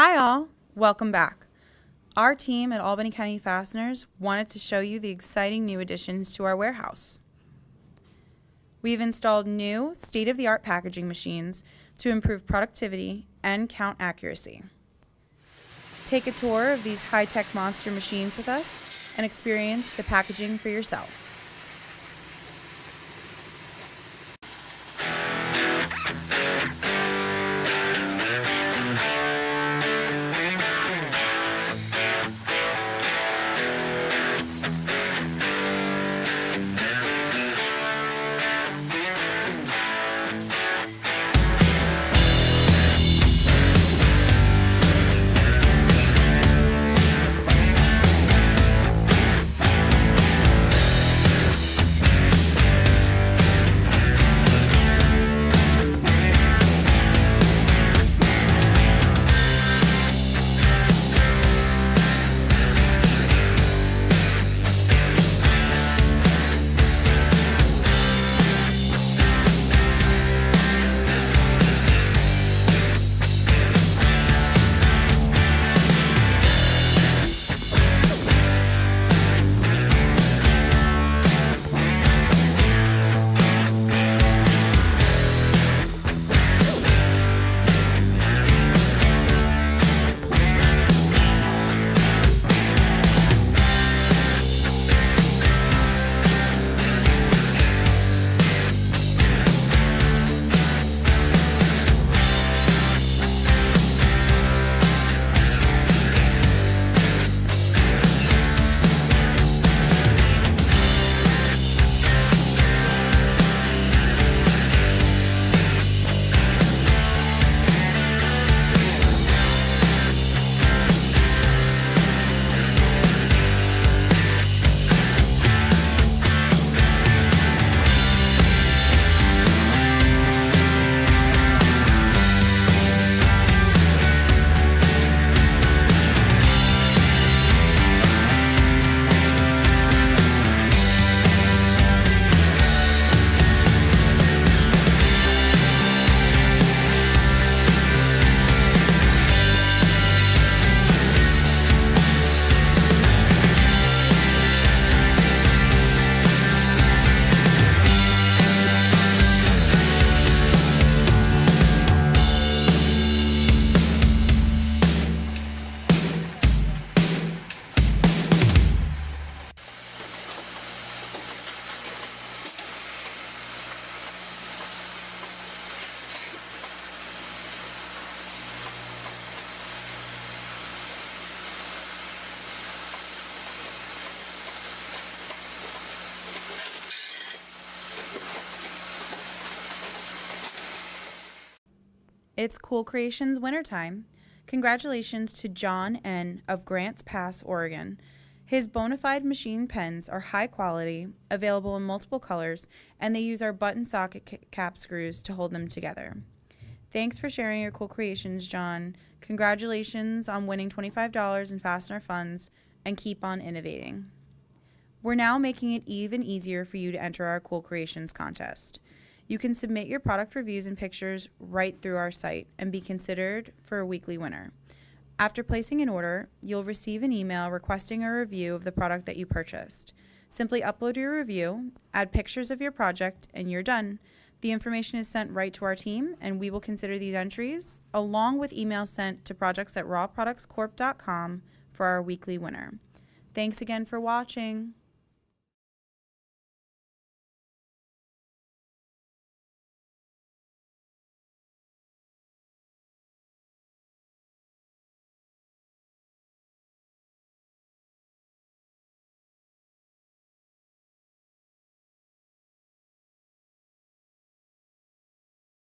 Hi all, welcome back. Our team at Albany County Fasteners wanted to show you the exciting new additions to our warehouse. We've installed new state-of-the-art packaging machines to improve productivity and count accuracy. Take a tour of these high-tech monster machines with us and experience the packaging for yourself. It's Cool Creations wintertime. Congratulations to John N. of Grants Pass, Oregon. His Bonafide machine pens are high quality, available in multiple colors, and they use our button socket cap screws to hold them together. Thanks for sharing your cool creations, John. Congratulations on winning $25 in fastener funds, and keep on innovating. We're now making it even easier for you to enter our Cool Creations contest. You can submit your product reviews and pictures right through our site and be considered for a weekly winner. After placing an order, you'll receive an email requesting a review of the product that you purchased. Simply upload your review, add pictures of your project, and you're done. The information is sent right to our team, and we will consider these entries, along with emails sent to projects@rawproductscorp.com for our weekly winner. Thanks again for watching.